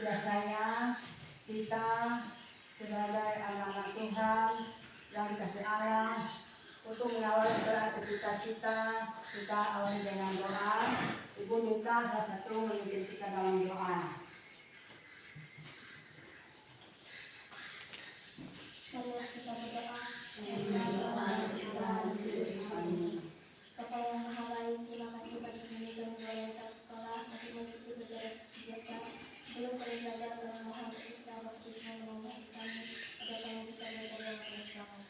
biasanya kita sebagai anak-anak Tuhan yang dikasih Allah untuk mengawali beraktivitas kita awali dengan doa. Ibu minta salah satu memimpin kita dalam doa. Mari kita berdoa. Bapa yang Maha Baik, terima kasih bagi kami kami datang sekolah untuk mengikuti belajar biasa. Sebelum kami belajar, kami mohon Kristus baptisme memberkati kami agar kami bisa belajar dengan semangat.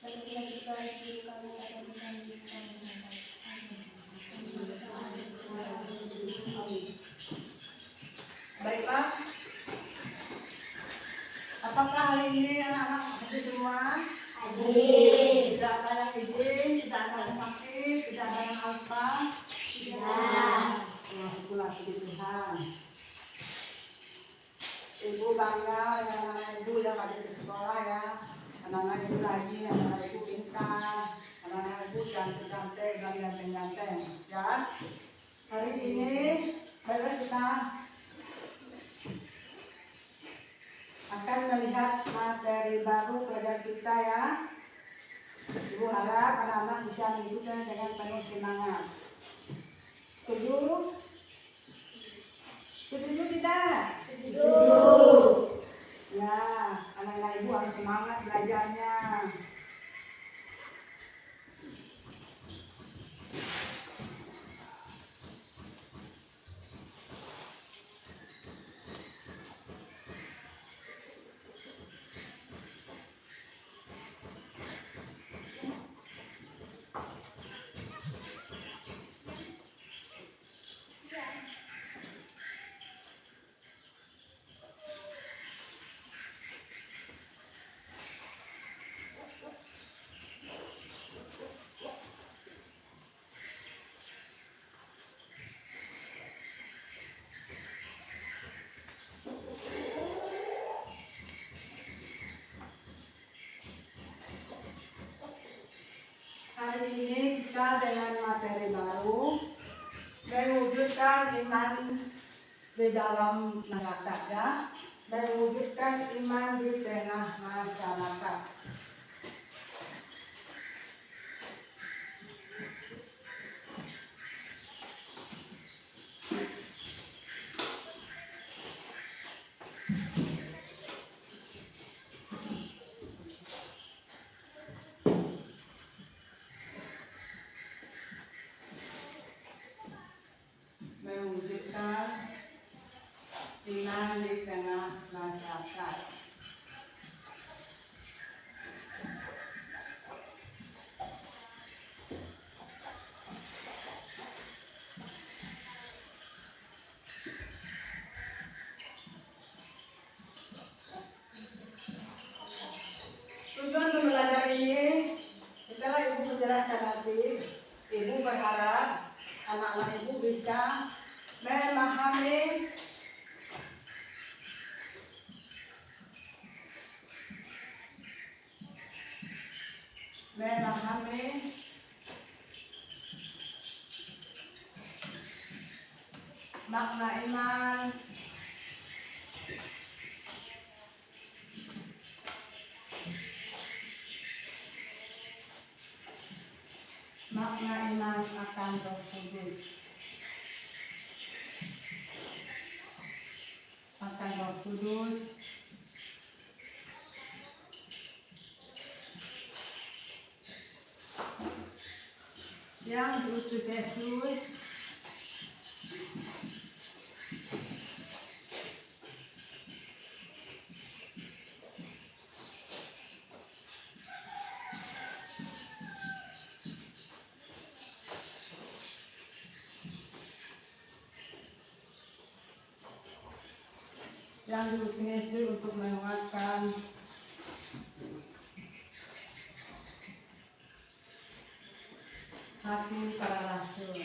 Berkatilah juga guru kami agar bisa mendidik kami dengan baik. Amin. Baiklah. Apakah hari ini anak-anak hadir semua? Hadir. Tidak ada yang izin, tidak ada yang sakit, tidak ada yang apa? Tidak. Ya, syukurlah puji Tuhan. Ibu bangga dengan anak ibu yang hadir di sekolah ya. Anak-anak ibu lagi, anak-anak ibu pintar, anak-anak ibu cantik-cantik dan ganteng-ganteng. Ya, hari ini baiklah kita akan melihat materi baru pelajaran kita ya. Ibu harap anak-anak bisa mengikuti dengan penuh semangat. Setuju? Setuju tidak? Setuju. Ya, anak-anak ibu harus semangat belajarnya. Hari ini kita dengan materi baru mewujudkan iman di dalam masyarakat ya, mewujudkan iman di tengah masyarakat. Mewujudkan iman di tengah masyarakat. Tujuan pembelajaran ini, setelah ibu menjelaskan nanti, ibu berharap anak-anak ibu bisa memahami makna iman, makna iman akan Roh Kudus, akan Roh Kudus yang diutus Yesus untuk menguatkan hati para rasul,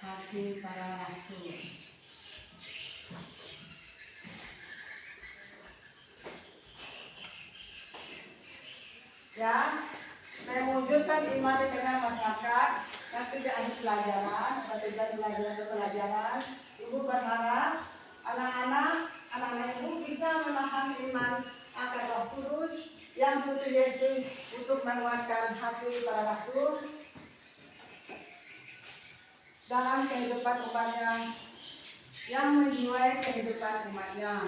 hati para rasul. Ya, mewujudkan iman di tengah masyarakat. tapi tidak ada pelajaran, tidak pelajaran. Ibu berharap anak-anak ibu bisa menahan iman akan Roh Kudus yang butuh Yesus untuk menguatkan hati para rasul dalam kehidupan umatnya, yang menjiwai kehidupan umatnya.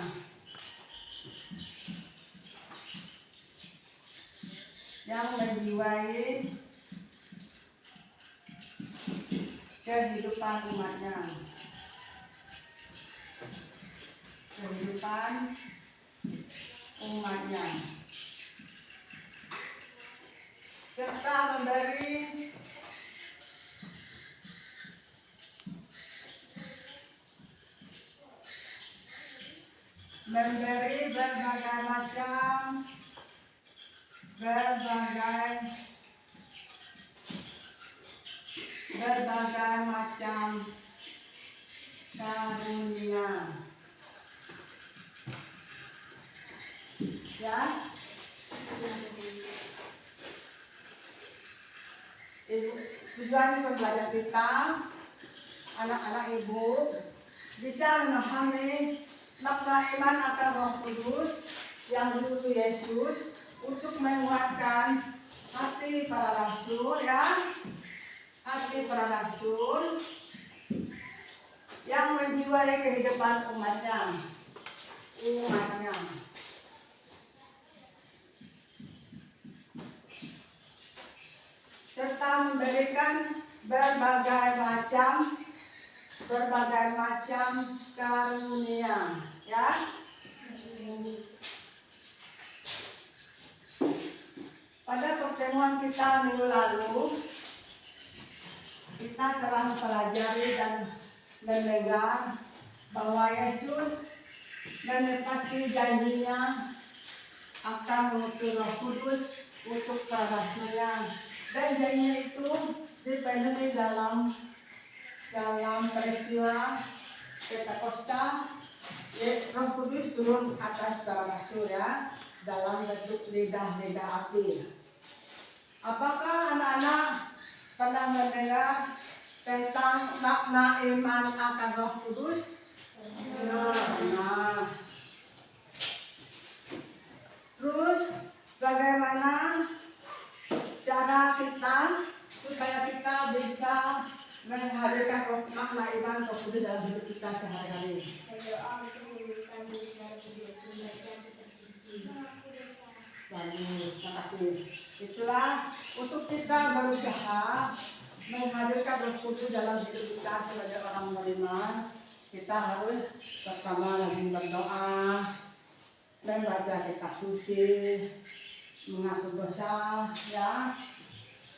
Yang menjiwai kehidupan umatnya. Kehidupan umatnya. Serta memberi berbagai macam karunia. Ya, tujuan pembelajaran kita, anak-anak ibu bisa memahami makna iman akan Roh Kudus yang diutus Yesus untuk menguatkan hati para rasul, ya, hati para rasul yang menjiwai kehidupan umatnya. Serta memberikan berbagai macam karunia, ya. Pada pertemuan kita minggu lalu, kita telah mempelajari dan mendengar bahwa Yesus menepati janjinya akan mengutus Roh Kudus untuk para rasulnya, dan janjinya itu dipenuhi dalam peristiwa Pentakosta. Roh Kudus turun atas para rasul, ya, dalam bentuk lidah-lidah api. Apakah anak-anak pernah mendengar tentang makna iman akan Roh Kudus? Nah, terus bagaimana cara kita supaya kita bisa menghadirkan makna iman Roh Kudus dalam hidup kita sehari-hari? Terima kasih. Itulah untuk kita berusaha menghadirkan Roh Kudus dalam hidup kita sebagai orang beriman. Kita harus pertama rajin berdoa, membaca kitab suci, mengaku dosa, ya.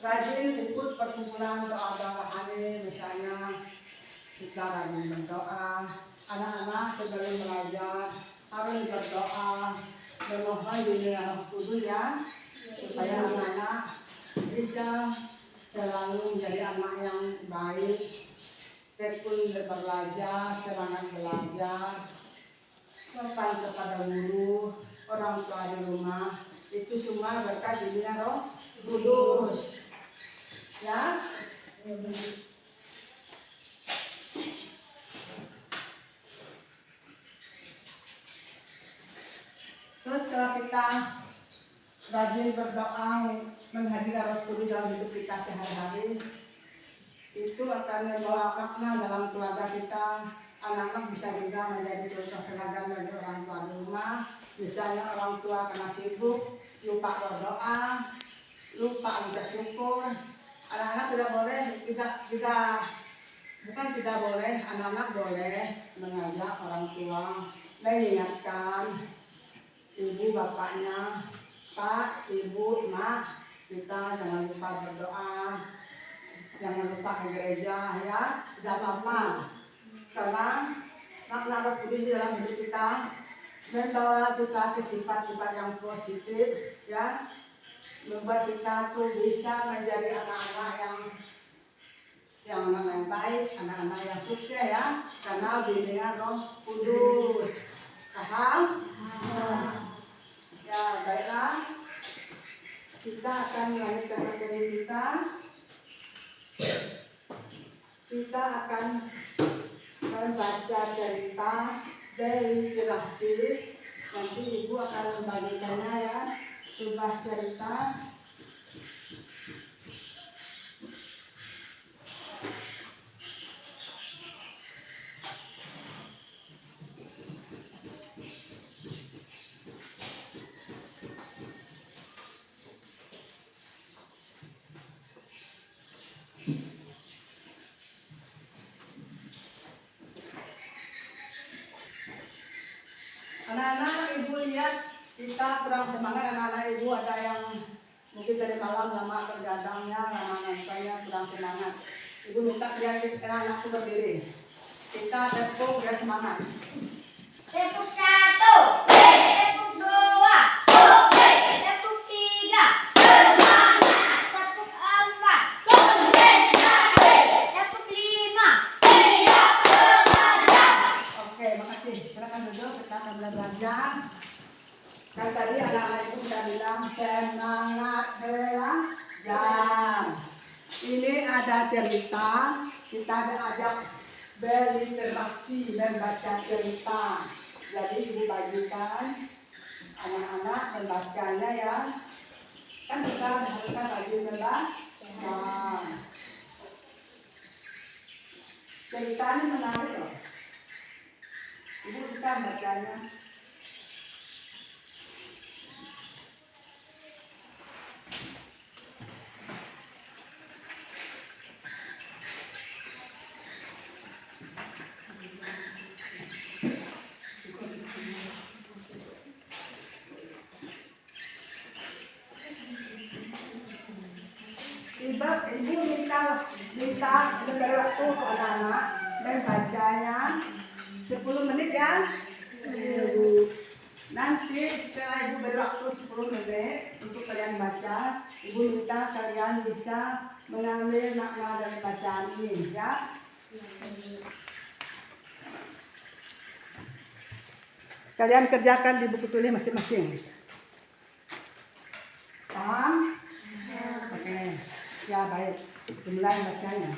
Rajin ikut perkumpulan doa rohani, misalnya kita rajin berdoa. Anak-anak sebelum belajar harus berdoa, memohon bimbingan Roh Kudus, ya, supaya anak-anak bisa selalu menjadi anak yang baik, tekun belajar, semangat belajar, sopan kepada guru, orang tua di rumah. Itu semua berkat bimbingan Roh Kudus, ya. Terus kalau kita rajin berdoa menghadirkan Roh Kudus dalam hidup kita sehari-hari, itu akan membawa makna dalam keluarga kita. Anak-anak bisa juga menjadi contoh teladan bagi orang tua di rumah. Misalnya orang tua karena sibuk, lupa berdoa, lupa mengucap syukur. Anak-anak tidak boleh, tidak boleh, anak-anak boleh mengajak orang tua, mengingatkan ibu bapaknya, Pak, Ibu, Mak, kita jangan lupa berdoa, jangan lupa ke gereja, ya, tidak apa-apa. Karena makna Roh Kudus dalam hidup kita membawa kita ke sifat-sifat yang positif, ya, membuat kita tuh bisa menjadi anak-anak yang baik, anak-anak yang sukses, ya, karena bimbingan Roh Kudus. Paham? Ya, baiklah. Kita akan melanjutkan materi kita. kita akan membaca cerita dari Grafis. Nanti ibu akan membagikannya ya, sebuah cerita. Anak-anak, ibu lihat kita kurang semangat. Anak-anak ibu ada yang mungkin dari malam lama bergadangnya, lama nontonnya, kurang semangat. Ibu minta kreatif anak-anakku berdiri. Kita tepuk biar semangat. Tepuk 1, tepuk 2, tepuk 3, semangat. Tepuk 4, konsentrasi. Tepuk 5, siap belajar. Oke, makasih. Silakan duduk, kita akan belajar. Kan tadi anak-anak itu sudah bilang semangat belajar. Ini ada cerita, kita diajak berliterasi, membaca cerita. Jadi ibu bagikan anak-anak membacanya ya. Kan kita haruskan bagi membaca. Cerita ini menarik loh. Ibu suka bacanya. Ibu minta lebih waktu untuk anak-anak dan bacanya 10 menit ya. Nanti setelah ibu beri waktu 10 menit untuk kalian baca, ibu minta kalian bisa mengambil makna dari bacaan ini ya. Kalian kerjakan di buku tulis masing-masing. Paham? Oke. Ya baik. Mulai bacanya.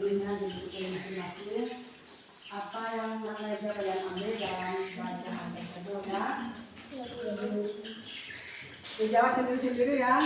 belinya di buku masing-masing. Apa yang mengajar kalian ambil dalam bacaan tersebut ya? Dijawab sendiri-sendiri ya.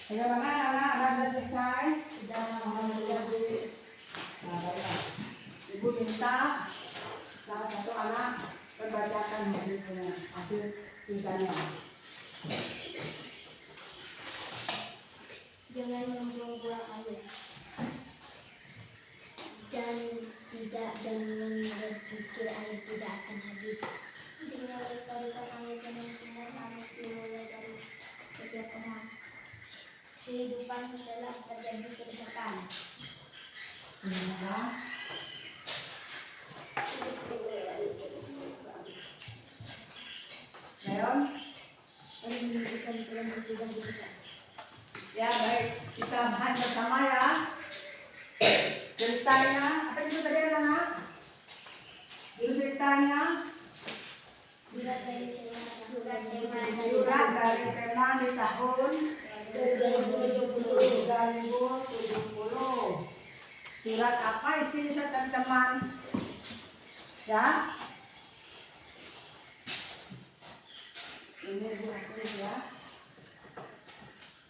Ya mana anak sudah selesai, sudah alhamdulillah Bu. Nah, baiklah. Ibu minta salah satu anak membacakan hasil tulisannya. Jangan membuang-buang air dan dengan berpikir air tidak akan habis. Dengan melestarikan air dengan semua harus dimulai dari setiap orang. Kehidupan adalah terjadi kerusakan. Leon? Ya baik, kita bahas bersama ya. Ceritanya, apa itu tadi anak? Ceritanya Surat dari Tema di tahun 2070. Surat apa isinya teman-teman? Ya? Ini buat ya.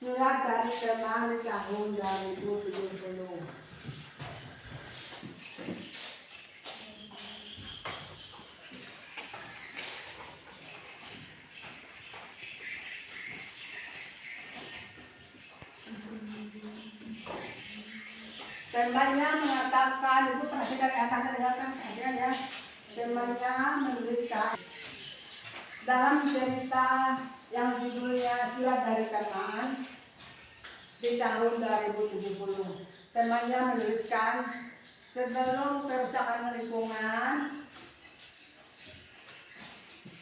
Surat dari teman di tahun 2070. Temannya mengatakan, ibu perhatikan anak-anak dengarkan perhatian ya. Temannya menuliskan dalam cerita yang judulnya Surat dari Kanaan di tahun 2070. Temannya menuliskan sebelum kerusakan lingkungan,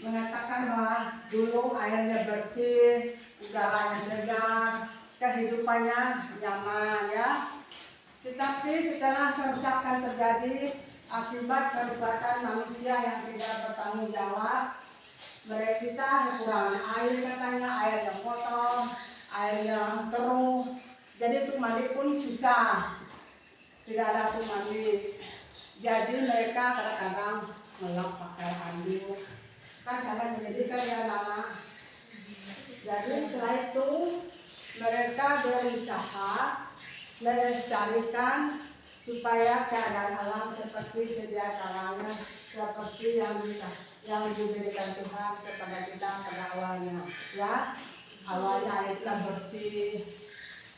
mengatakan bahwa dulu airnya bersih, udaranya segar, kehidupannya nyaman ya. Tetapi setelah kerusakan terjadi akibat kerusakan manusia yang tidak bertanggung jawab, kita kekurangan air katanya, air yang kotor, air yang keruh, jadi untuk mandi pun susah, tidak ada untuk mandi. Jadi mereka kadang-kadang ngelap pakai anduk, kan sangat menyedihkan ya anak. Jadi setelah itu mereka berusaha melestarikan supaya keadaan alam seperti sedia kalanya, seperti yang diberikan Tuhan kepada kita pada awalnya. Ya, awalnya airnya bersih,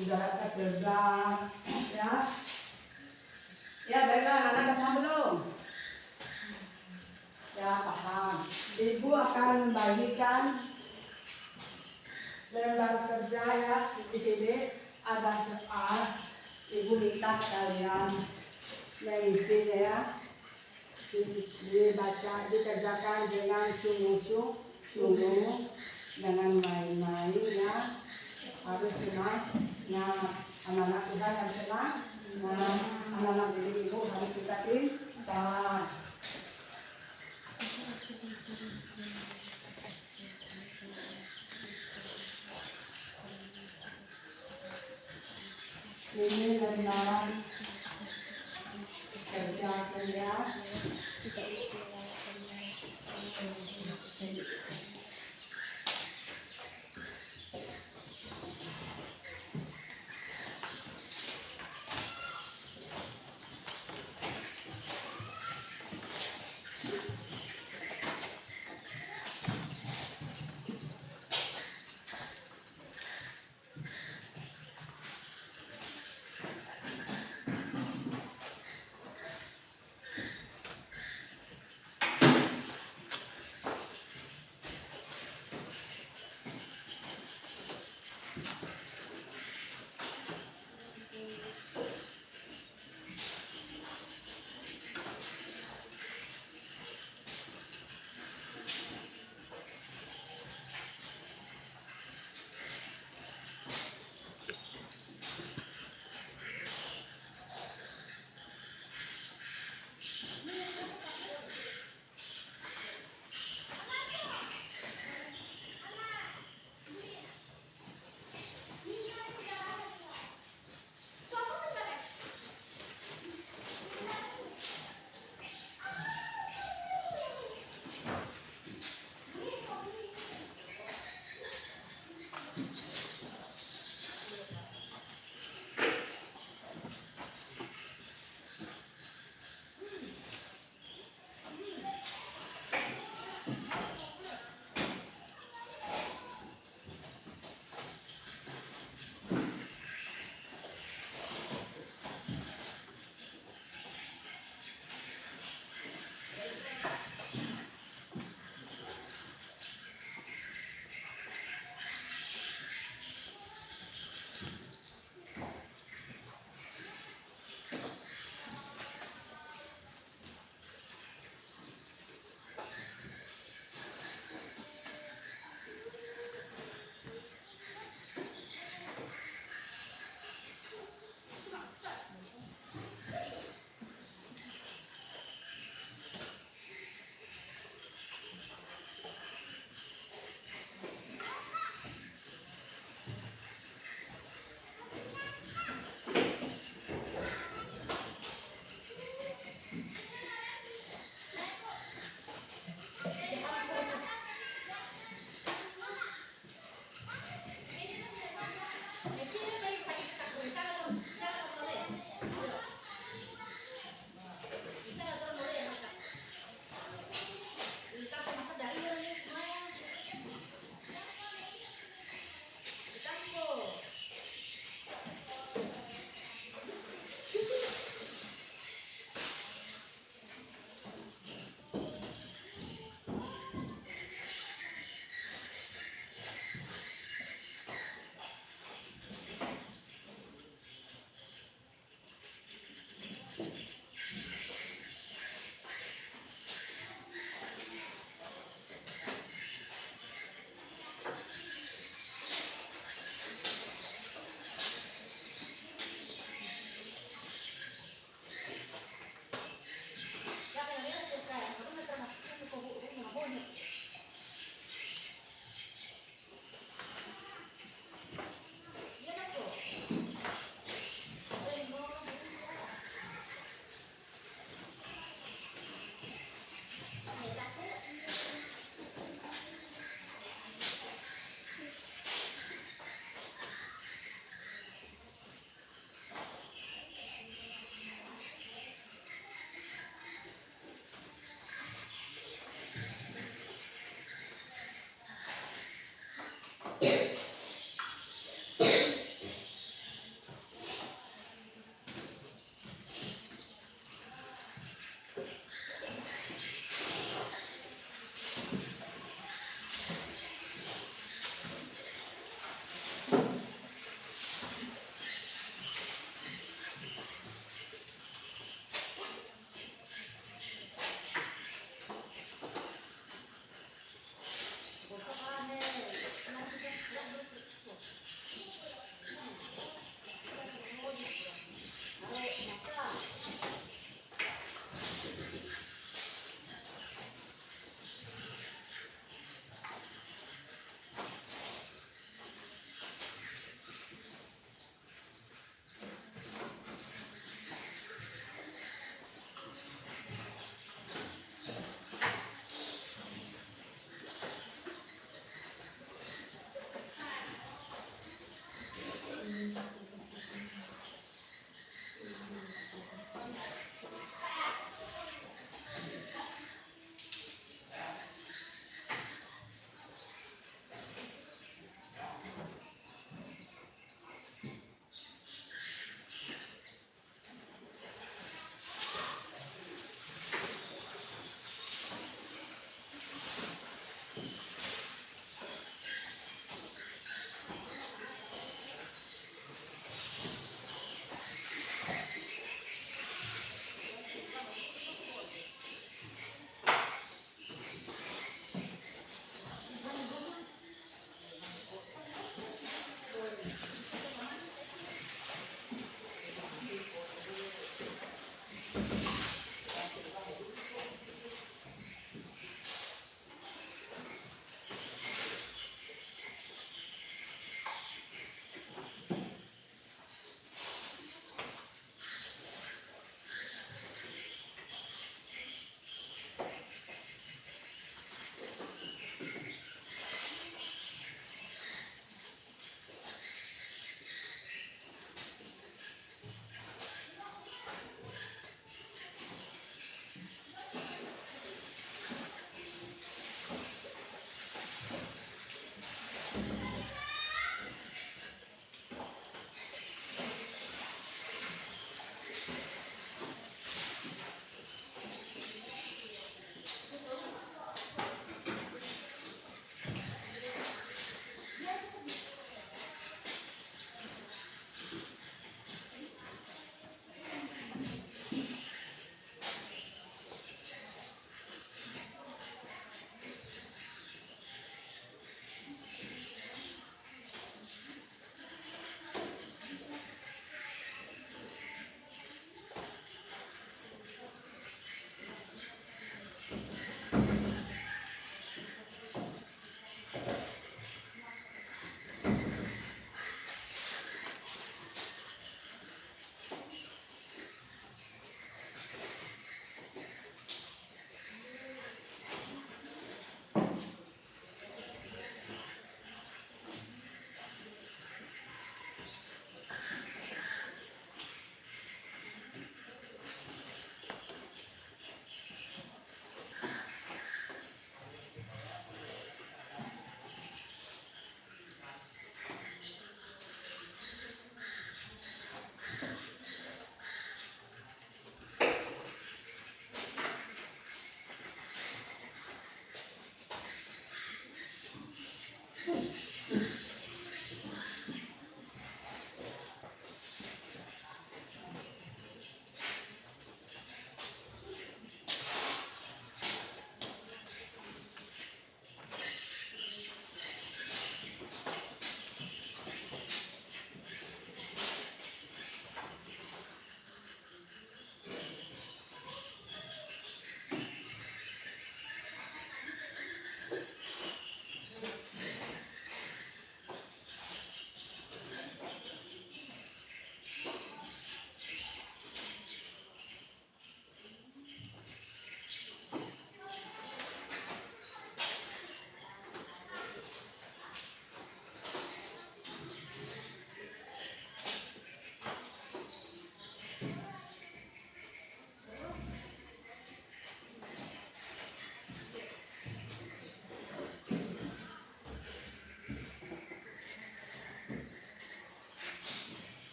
udara segar, ya. Ya baiklah, anak-anak paham belum? Ya paham. Ibu akan membagikan dalam bahasa kerja ya di sini ada soal ibu minta kalian mengisi ya dibaca dikerjakan dengan sungguh-sungguh dengan main-main ya harus senang nah anak-anak Tuhan harus senang nah anak-anak ibu harus kita pintar. Ini lembaran kerja kerja.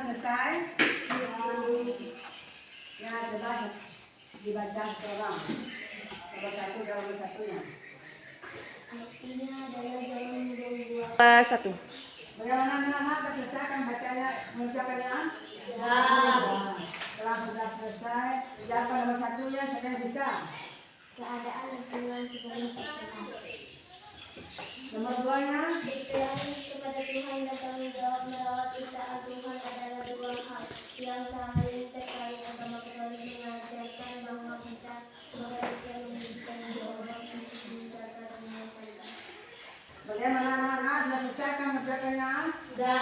selesai? Ya, coba dibaca seorang. Nomor satu, nomor satunya. Artinya adalah jangan membuang-buang. Satu. Bagaimana anak-anak sudah selesai kan bacanya, mengucapkannya? Ya. Setelah sudah selesai, siapa nomor satunya? Siapa yang bisa? Keadaan lingkungan sebelum terkenal. Nomor duanya? Berserah kepada Tuhan dan tanggung jawab merawat ciptaan Tuhan adalah dua hal yang saling terkait. Agama Katolik mengajarkan bahwa kita sebagai manusia memiliki tanggung jawab untuk menjaga dan melestarikan. Bagaimana anak-anak sudah selesai kan mengucapkannya? Sudah.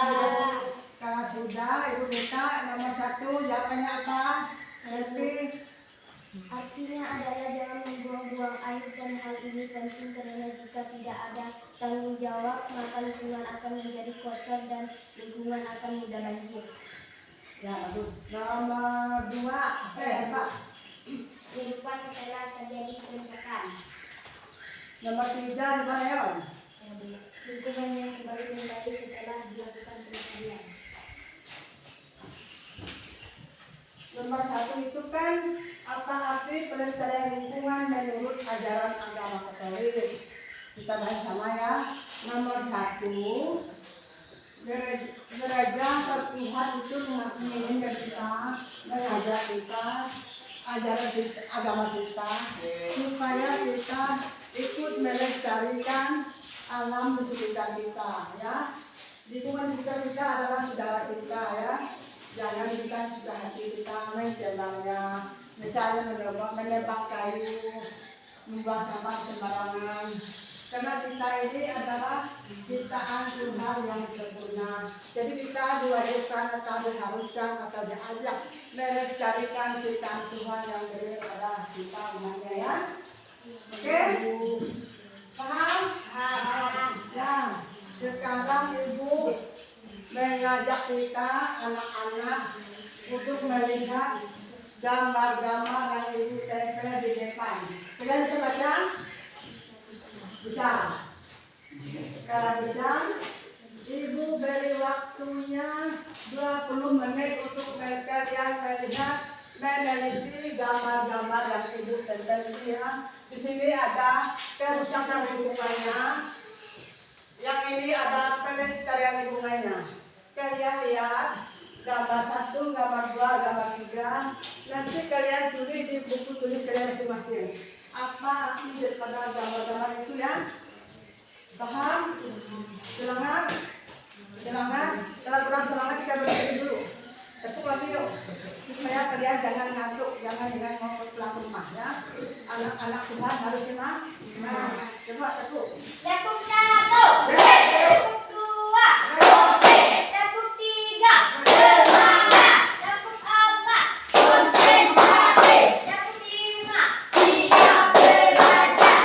Kalau sudah, ibu minta nomor satu jawabannya apa? Nanti Artinya adalah jangan membuang-buang air dan hal ini penting karena jika tidak ada tanggung jawab maka lingkungan akan menjadi kotor dan lingkungan akan mudah banjir. ya bagus. Nomor dua, Pak. Kehidupan setelah terjadi kerusakan. Nomor tiga, Pak Leon. Lingkungan yang kembali membaik setelah dilakukan pelestarian. Nomor satu itu kan apa arti pelestarian lingkungan menurut ajaran agama Katolik. Kita bahas sama ya. Nomor satu, gereja Tuhan itu menginginkan kita, mengajak kita, ajaran agama kita, supaya kita ikut melestarikan alam di sekitar kita, ya. Lingkungan sekitar kita adalah saudara kita, ya. Jangan kita sudah hati kita mencemangnya, misalnya menebak kayu, membuang sampah sembarangan. Karena kita ini adalah ciptaan Tuhan yang sempurna. Jadi kita diwajibkan atau diharuskan atau diajak melestarikan ciptaan Tuhan yang berdiri pada kita umatnya, ya. Oke? Paham? Ya. Sekarang Ibu mengajak kita anak-anak untuk melihat gambar-gambar yang Ibu tempel di depan. Kalian bisa baca? Bisa? Kalau bisa, Ibu beri waktunya 20 menit untuk kalian melihat, meneliti gambar-gambar yang Ibu tempel ini, ya. Di sini ada kerusakan lingkungannya. Yang ini ada pelestarian lingkungannya. Kalian lihat gambar 1, gambar 2, gambar 3. Nanti kalian tulis di buku tulis kalian masing-masing. Apa arti daripada gambar-gambar itu, ya? Paham? Semangat? Semangat? Kalau kurang semangat kita berhenti dulu. Tepuk lagi yuk. Supaya kalian jangan ngantuk, jangan mau pulang rumah, ya. Anak-anak Tuhan harus semangat. Coba tepuk. Tepuk 1, tepuk 2, tepuk 3, semangat, tepuk 4, konsentrasi, tepuk 5, siap belajar.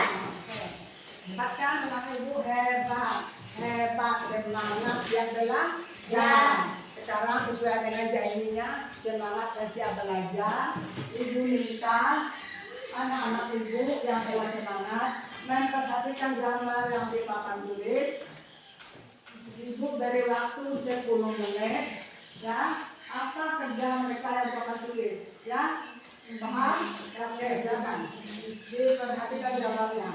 Bahkan anak Ibu hebat, semangat yang belajar. Sekarang sesuai dengan janjinya, semangat dan siap belajar. Ibu minta anak-anak Ibu yang semangat memperhatikan gambar yang di papan tulis. Ibu beri waktu 10 menit, ya. Apa kerja mereka yang papan tulis, ya? Paham? Oke, silakan. Diperhatikan gambarnya.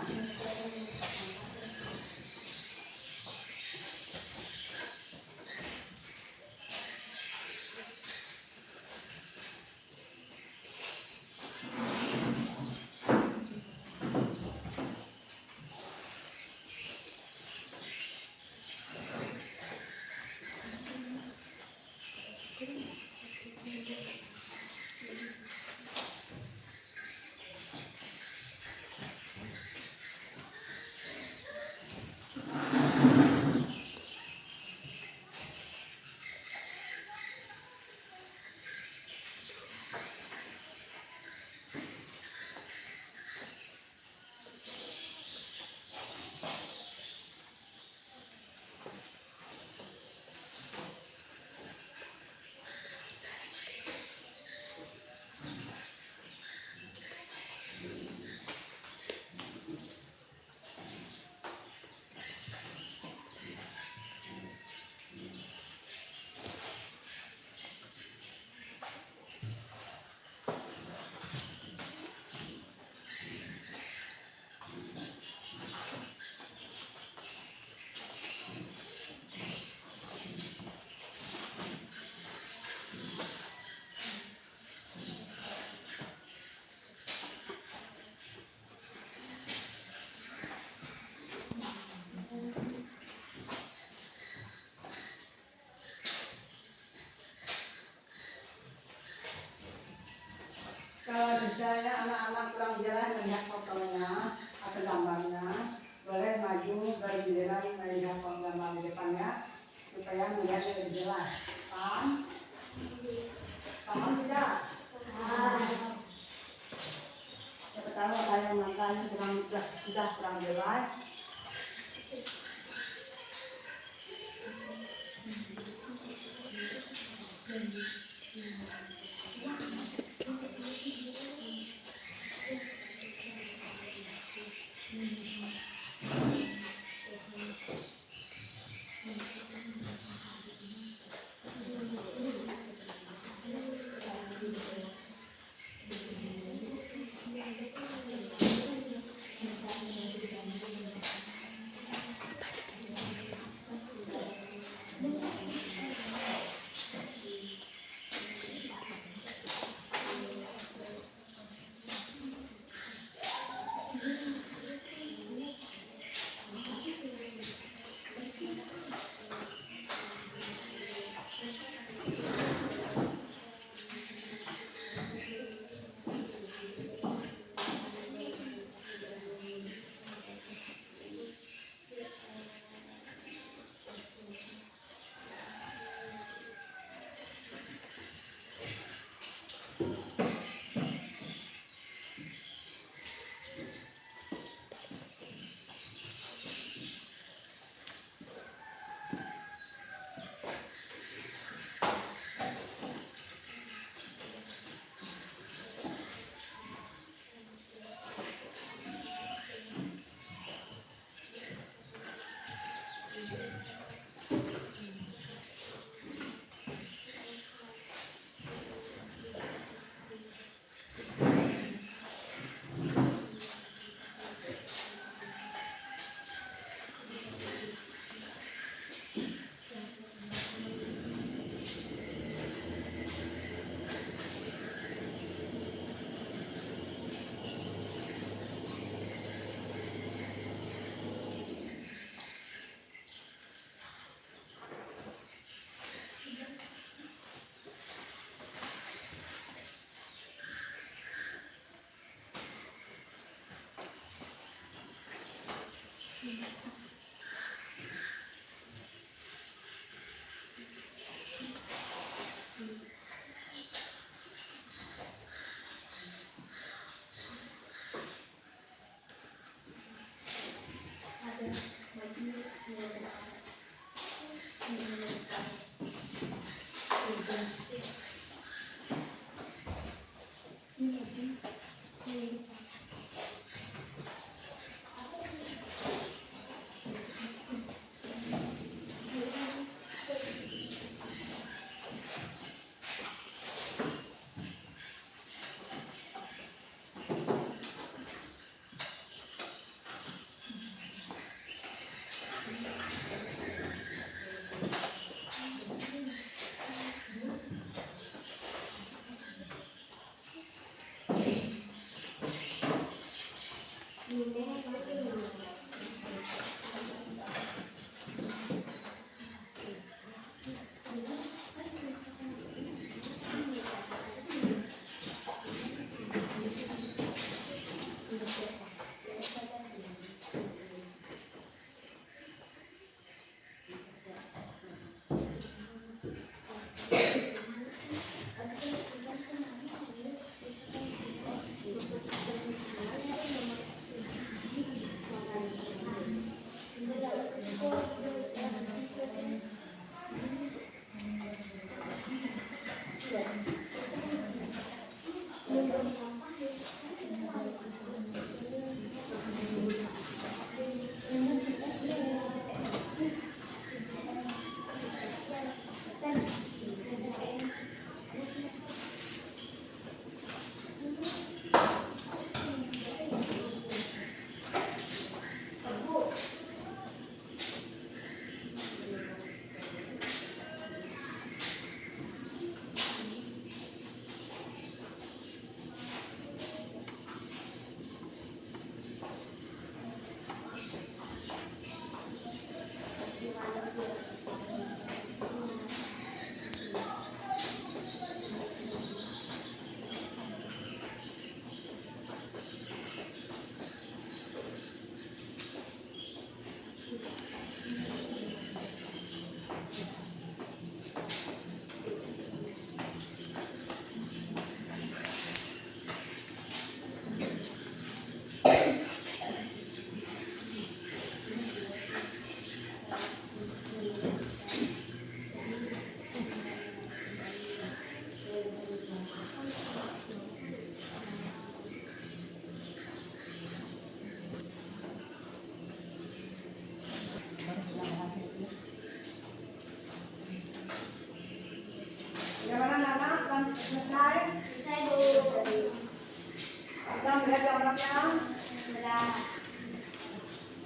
sudah kurang jelas.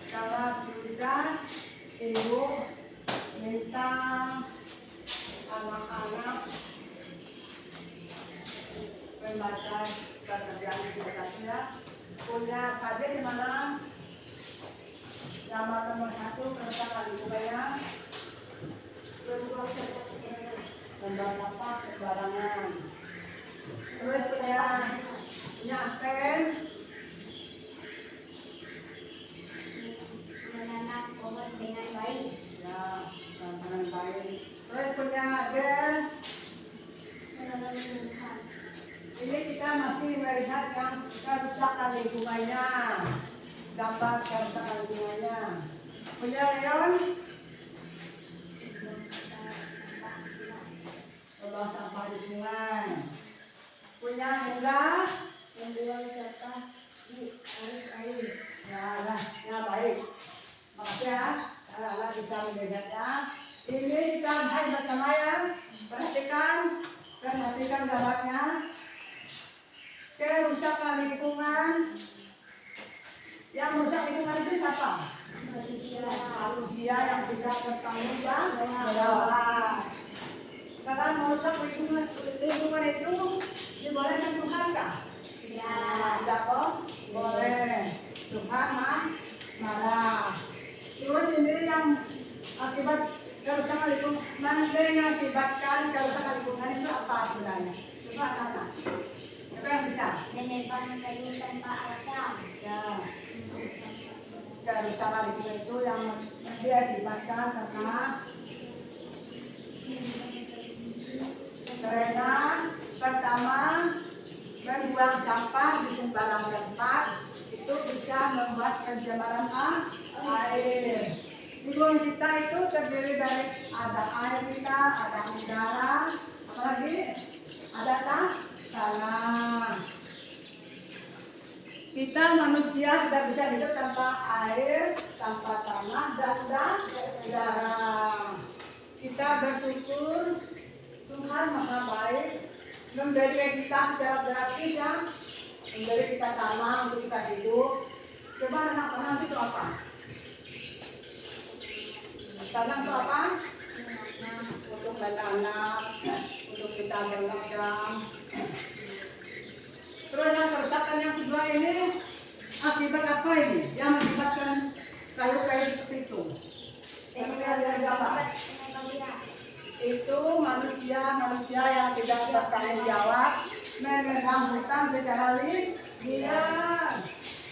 Kalau sudah ibu minta anak-anak membaca pekerjaan kita punya kader di mana gambar nomor 1 kerusakan lingkungannya gambar sampah sembarangan. Terus punya pen menanam pohon dengan baik. ya dengan baik. Terus punya gel. Menanam tumbuhan. Ini kita masih melihat yang kerusakan lingkungannya, gambar kerusakan lingkungannya. Punya Leon, membuang sampah di sungai. Punya Hendra, Membuang sampah di arus air. ya baik. Makasih ya, anak-anak bisa melihatnya. Ini kita lihat bersama ya. Perhatikan gambarnya. Kerusakan lingkungan. Yang merusak lingkungan itu siapa? Manusia yang tidak bertanggung jawab. Karena merusak lingkungan itu dibolehkan Tuhan kah? Tidak kok? Boleh. Tuhan marah. Terus ini yang akibat kerusakan lingkungan mengakibatkan kerusakan lingkungan itu apa sebenarnya? Coba kata. Siapa yang bisa? Menebang kayu tanpa alasan. Ya. Kerusakan lingkungan itu yang diakibatkan karena pertama membuang sampah di sembarang tempat itu bisa membuat pencemaran air. Lingkungan kita itu terdiri dari ada air kita, ada udara, apalagi ada tanah. Kita manusia tidak bisa hidup tanpa air, tanpa tanah, dan udara. Kita bersyukur Tuhan Maha Baik memberi kita secara gratis ya, memberi kita tanah untuk kita hidup. Coba anak tanah itu apa? Tanah itu apa? Untuk menanam, untuk kita berdagang. Terus yang kerusakan yang kedua ini akibat apa ini? Yang mengakibatkan kayu-kayu seperti itu. Itu manusia yang tidak bertanggung jawab menebang hutan secara liar.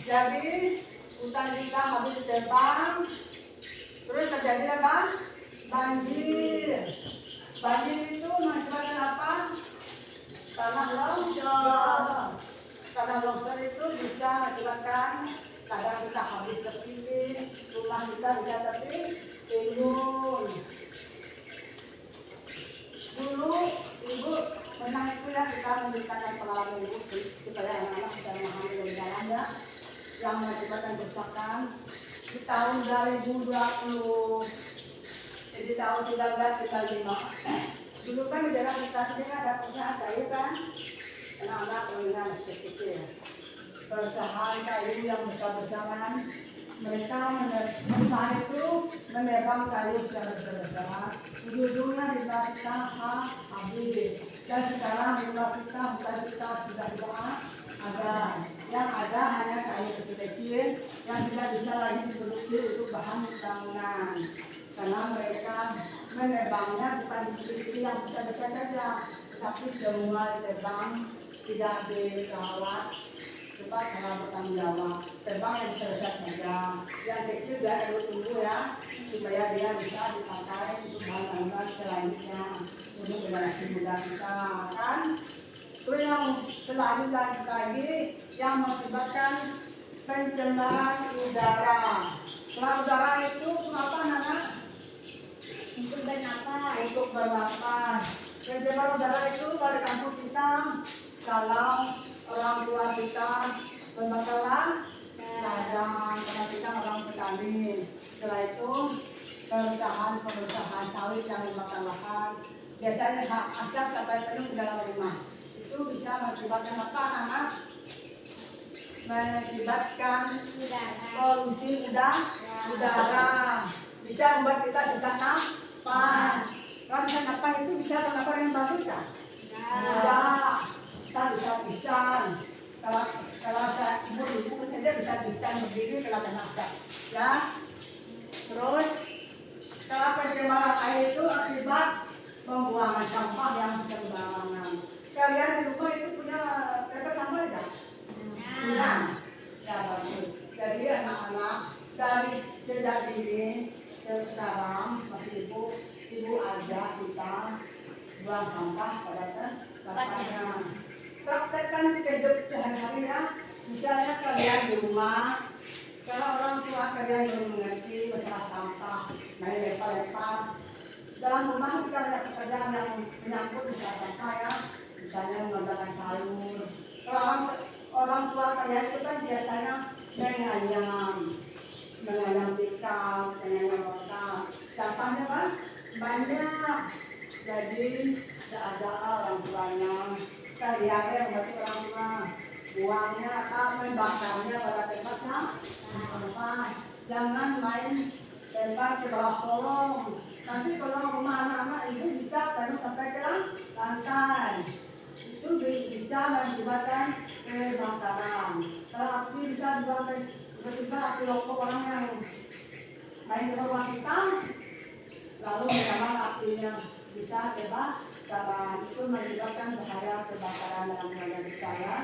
Jadi hutan kita habis ditebang, terus terjadi apa? Banjir. Banjir itu mengakibatkan apa? Tanah longsor. Tanah longsor itu bisa mengakibatkan kadang kita habis tertimbun, rumah kita bisa tertimbun. Dulu ibu pernah itu ya kita menceritakan pengalaman ibu supaya anak-anak bisa memahami lebih dalam ya, yang mengakibatkan kerusakan di tahun 2020. Jadi tahun 1995. Dulu kan di dalam kita sendiri ada perusahaan kayu kan, anak-anak mendengar kecil-kecil. Perusahaan kayu yang besar-besaran, mereka perusahaan itu menebang kayu secara besar-besaran. Ujung-ujungnya kita habis. Dan sekarang kita hutan kita sudah tidak ada. Yang ada hanya kayu kecil-kecil yang tidak bisa lagi diproduksi untuk bahan bangunan. Karena mereka menebangnya bukan di yang besar-besar saja, tetapi semua ditebang, tidak dirawat. Coba kalau bertanggung jawab, tebang yang besar-besar saja, yang kecil dia perlu tunggu ya, supaya dia bisa dipakai untuk bahan bangunan selanjutnya untuk generasi muda kita kan. Terus yang selanjutnya lagi yang mengakibatkan pencemaran udara. Pencemaran udara itu kenapa Nana? Untuk bernapas. Untuk bernapas. Pencemaran udara itu pada kampung kita, kalau orang tua kita berbakar ladang, karena kita orang petani. Setelah itu perusahaan sawit yang membakar lahan, biasanya asap sampai penuh ke dalam rumah. Itu bisa mengakibatkan apa anak? mengakibatkan udara, polusi udara, bisa membuat kita sesak napas. Kalau bisa napas itu bisa kenapa yang bagus kan? Tidak, kita bisa pisan. Kalau saya ibu saja bisa pisan berdiri kalau kena asap. Ya, terus kalau pencemaran air itu akibat pembuangan sampah yang sembarangan. Kalian di rumah itu punya tempat sampah tidak? Punya. Ya bagus. Jadi anak-anak dari sejak dini sekarang masih ibu ajak kita buang sampah pada tempatnya. Praktekkan hidup sehari-hari ya. Misalnya kalian di rumah, kalau orang tua kalian belum mengerti masalah sampah, main lempar-lempar. Dalam rumah kita banyak pekerjaan yang menyangkut masalah sampah ya. Misalnya mengerjakan sayur. Kalau orang tua kalian itu kan biasanya menganyam ikan, menganyam otak. Sampahnya kan banyak. Jadi tidak ada orang tuanya. Kalian yang membantu orang tua. Buangnya atau membakarnya pada tempat sampah. Jangan main lempar ke bawah kolong. Nanti kalau rumah anak-anak ibu bisa taruh sampai ke lantai. Itu bisa mengakibatkan kebakaran. Kalau api bisa dibuat tiba-tiba api loko orang yang main ke rumah kita, lalu menyalakan apinya bisa kebakaran. Itu menyebabkan bahaya kebakaran dalam rumah kita ya.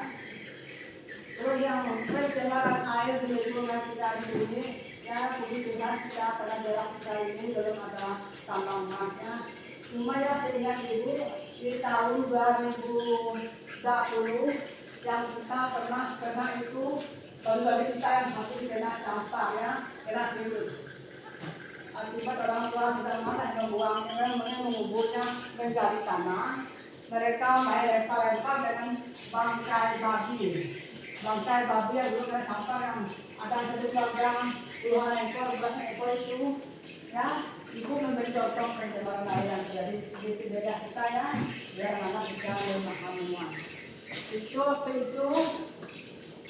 Terus yang pencemaran air di lingkungan kita di sini, ya kebetulan kita pada daerah kita ini belum ada tambang emasnya. Cuma ya seingat ibu di tahun 2020 yang kita pernah itu baru-baru kita yang hampir kena sampah ya, kena virus. Akibat orang tua tidak malah membuangnya, menguburnya menjadi tanah. Mereka main lempar-lempar dengan bangkai babi. Bangkai babi yang dulu kena sampah yang ada 1 kilogram, puluhan ekor, belasan ekor itu, ya, ibu memberi contoh pencemaran air yang terjadi di daerah kita ya, biar anak bisa memahaminya. Itu waktu itu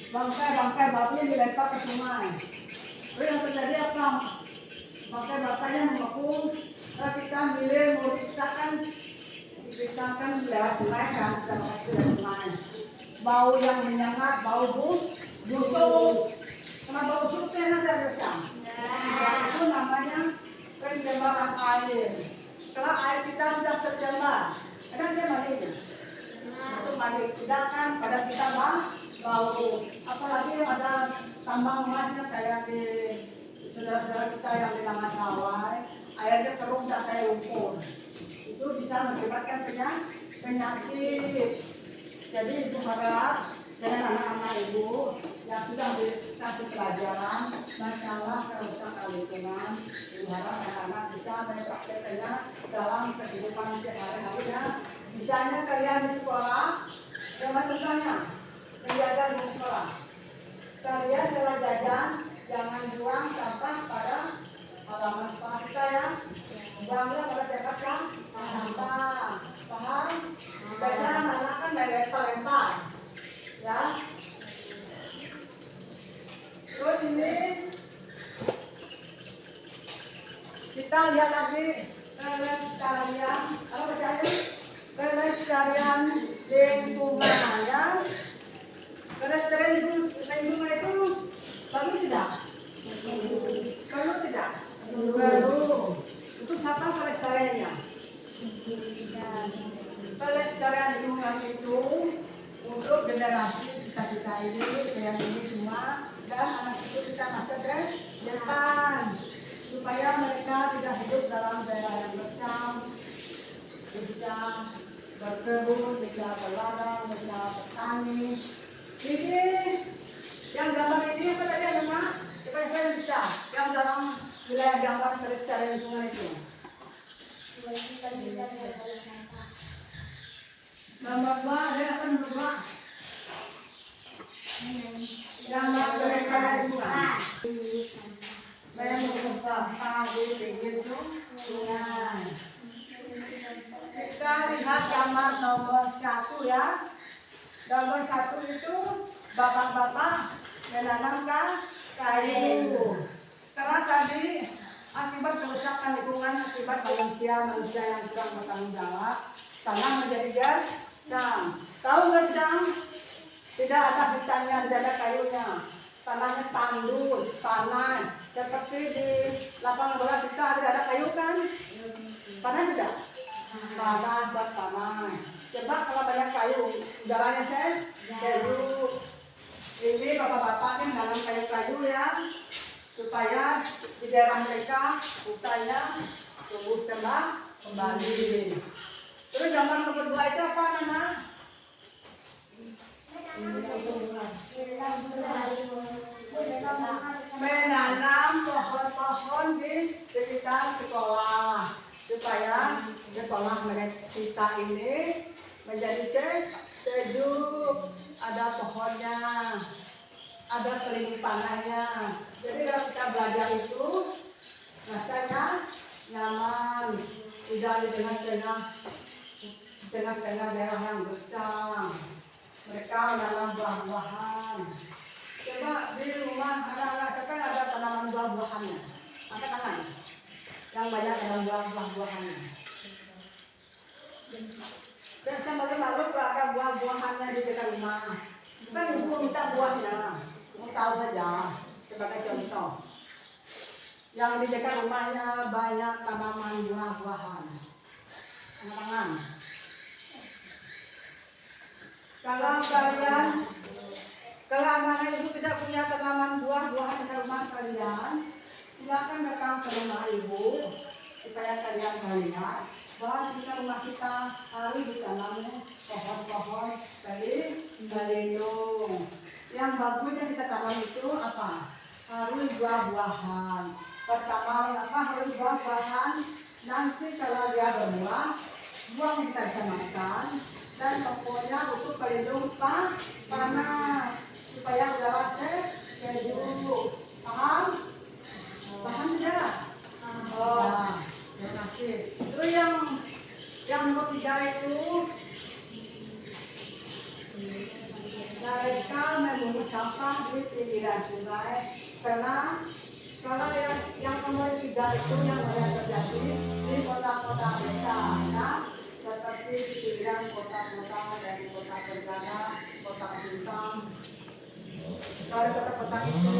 bangkai babi yang dilempar ke sungai. Terus yang terjadi apa? Bangkai-bangkainya mengepung. Kalau kita milir murid kita kan lewat sungai kan, kita kasih ke sungai. Bau yang menyengat, bau busuk. Karena bau busuknya ada resam. Itu namanya pencemaran air. Kalau air kita sudah tercemar, kan dia mandinya. Itu mandi tidak kan, pada kita bau. Apalagi yang ada tambang emasnya kayak di saudara-saudara kita yang di Taman Sawai, airnya keruh dan kayak lumpur. Itu bisa mengakibatkan penyakit. Jadi ibu harap dengan anak-anak ibu yang sudah dikasih pelajaran masalah kerusakan lingkungan, ibu harap anak-anak bisa mempraktekkannya dalam kehidupan sehari-hari ya. Misalnya kalian di sekolah, jangan contohnya menjaga di sekolah. Kalian kalau jajan jangan buang sampah pada halaman sekolah kita ya. Buangnya pada tempat sampah. Paham? Biasanya anak kan main lempar-lempar. Ya. Terus ini kita lihat lagi pelestarian apa bahasanya? Pelestarian lingkungan ya. Pelestarian lingkungan itu bagus tidak? Perlu tidak? Perlu. Untuk siapa pelestariannya? Pelestarian lingkungan itu untuk generasi kita ini, yang ini semua, dan anak cucu kita masa depan, supaya mereka tidak hidup dalam daerah yang bersam, bisa berkebun, bisa berladang, bisa bertani. Ini yang gambar ini apa tadi nama? Coba saya bisa. Yang dalam wilayah gambar pelestarian lingkungan itu. Gambar 2, ada apa nomor 2? Gambar pelestarian lingkungan. Saya mau sampah di pinggir sungai. Kita lihat gambar nomor 1 ya. Gambar 1 itu bapak-bapak menanamkan kayu. Karena tadi akibat kerusakan lingkungan akibat manusia yang kurang bertanggung jawab, tanah menjadi gersang. Tahu gersang? Tidak ada hutannya, tidak ada kayunya. Tanahnya tandus, panas. Seperti di lapangan bola kita tidak ada kayu kan? Panas tidak? Panas, buat panas. Coba kalau banyak kayu, udaranya sejuk. Ini bapak-bapak nih dalam kayu-kayu ya, supaya di daerah mereka hutannya tumbuh kembali. Terus gambar nomor 2 itu apa Nana? Menanam pohon-pohon di sekitar sekolah supaya sekolah kita ini menjadi sejuk, ada pohonnya, ada pelindung panahnya. Jadi kalau kita belajar itu rasanya nyaman, tidak di tengah-tengah daerah yang besar. Mereka menanam buah-buahan. Coba di rumah anak-anak kan ada tanaman buah-buahannya. Angkat tangan. Yang banyak tanaman buah-buahannya. Dan sama malu kalau ada buah-buahannya di dekat rumah. Kan ibu minta buahnya. Mau tahu saja sebagai contoh. Yang di dekat rumahnya banyak tanaman buah-buahan. Tangan. Kalau anak ibu tidak punya tanaman buah-buahan di rumah kalian, silakan datang ke rumah ibu supaya kalian melihat bahwa di rumah kita harus ditanam pohon-pohon pelindung. Yang bagus yang kita tanam itu apa? Harus buah-buahan. Pertama apa? Harus buah-buahan. Nanti kalau dia berbuah, buah kita bisa makan. Dan pokoknya untuk pelindung panas supaya udara sejuk. Paham? Paham tidak? Oh, terima kasih. Terus yang nomor 3 itu mereka memungut sampah di pinggiran sungai karena kalau yang nomor 3 itu yang terjadi di kota-kota besar, ya? Seperti di pinggiran kota-kota dari kota Tenggara, kota Sintang. Kalau kota-kota itu,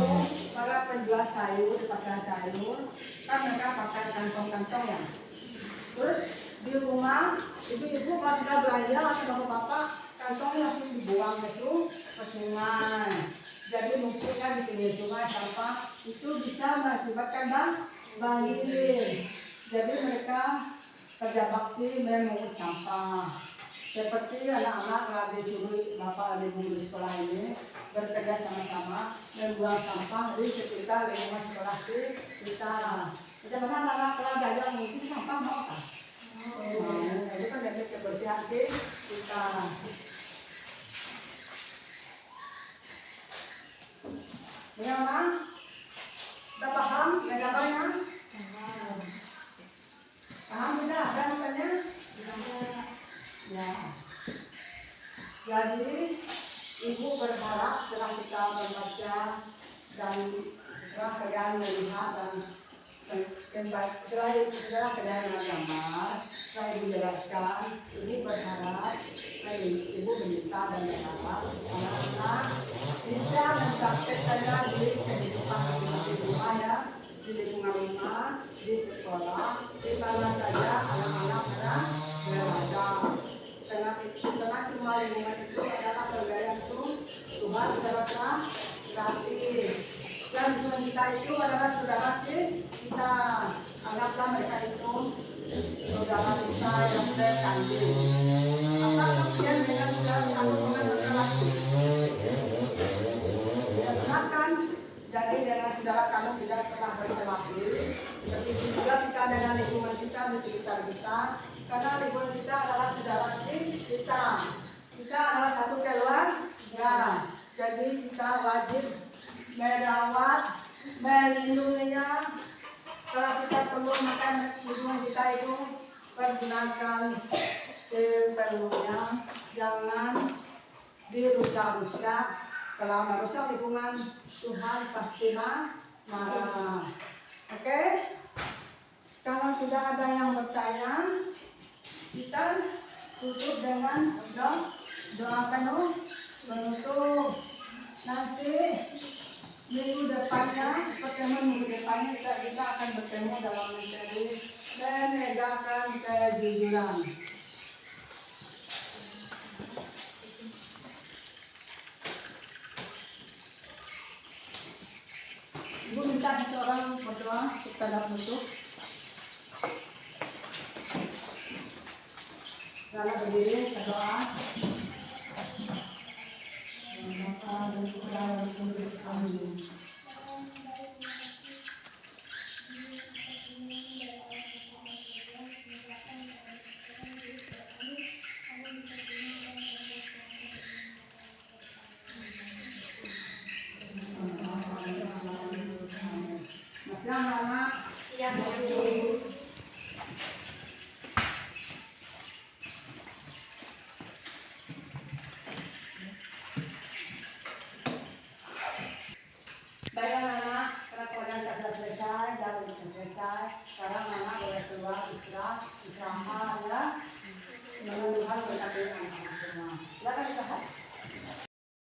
para penjual sayur di pasar sayur, kan mereka pakai kantong-kantong ya. Terus di rumah, ibu-ibu kalau sudah belanja atau bapak-bapak, kantongnya langsung dibuang ke sungai. Jadi mungkin kan di pinggir sungai sampah itu bisa mengakibatkan banjir. Jadi mereka kerja bakti memungut sampah. Seperti anak-anak kalau disuruh bapak dan ibu di sekolah ini bekerja sama-sama membuang sampah di sekitar lingkungan sekolah kita. Bagaimana anak-anak kalau belajar mungkin sampah mau kan? Itu kan dari kebersihan kita. Bagaimana? Sudah paham gambarnya? Paham tidak? Ada namanya? Ya. Jadi ibu berharap setelah kita membaca dan setelah kalian melihat dan setelah kalian menggambar, setelah ibu jelaskan, ini berharap ibu meminta dan berharap anak-anak bisa mempraktekkannya di kehidupan masing-masing rumah ya, di lingkungan rumah, di sekolah, di mana saja anak-anak berada. Karena semua lingkungan itu adalah pemberian Tuhan saudara gratis. Dan lingkungan kita itu adalah saudara kita. Anggaplah mereka itu saudara kita yang terkandung. Apa kemudian dengan saudara kandungan adalah kan? Jadi dengan saudara kandung tidak pernah berkelahi. Begitu juga kita dengan lingkungan kita di sekitar kita. Karena lingkungan kita adalah saudara kita. Kita adalah satu keluarga. Jadi kita wajib merawat, melindunginya. Kalau kita perlu makan lingkungan kita itu pergunakan seperlunya. Jangan dirusak-rusak. Kalau merusak lingkungan Tuhan pasti marah. Oke? Kalau tidak ada yang bertanya, kita tutup dengan doa penuh menutup. Nanti minggu depannya, pertemuan minggu depannya kita akan bertemu dalam materi menegakkan kejujuran. Ibu minta seorang berdoa kepada penutup. Lalu berdiri berdoa. Bapa dan Putra dan Roh Kudus. Amin. Masih anak-anak yang baik anak-anak, pelajaran sudah selesai, jauh sudah selesai. Sekarang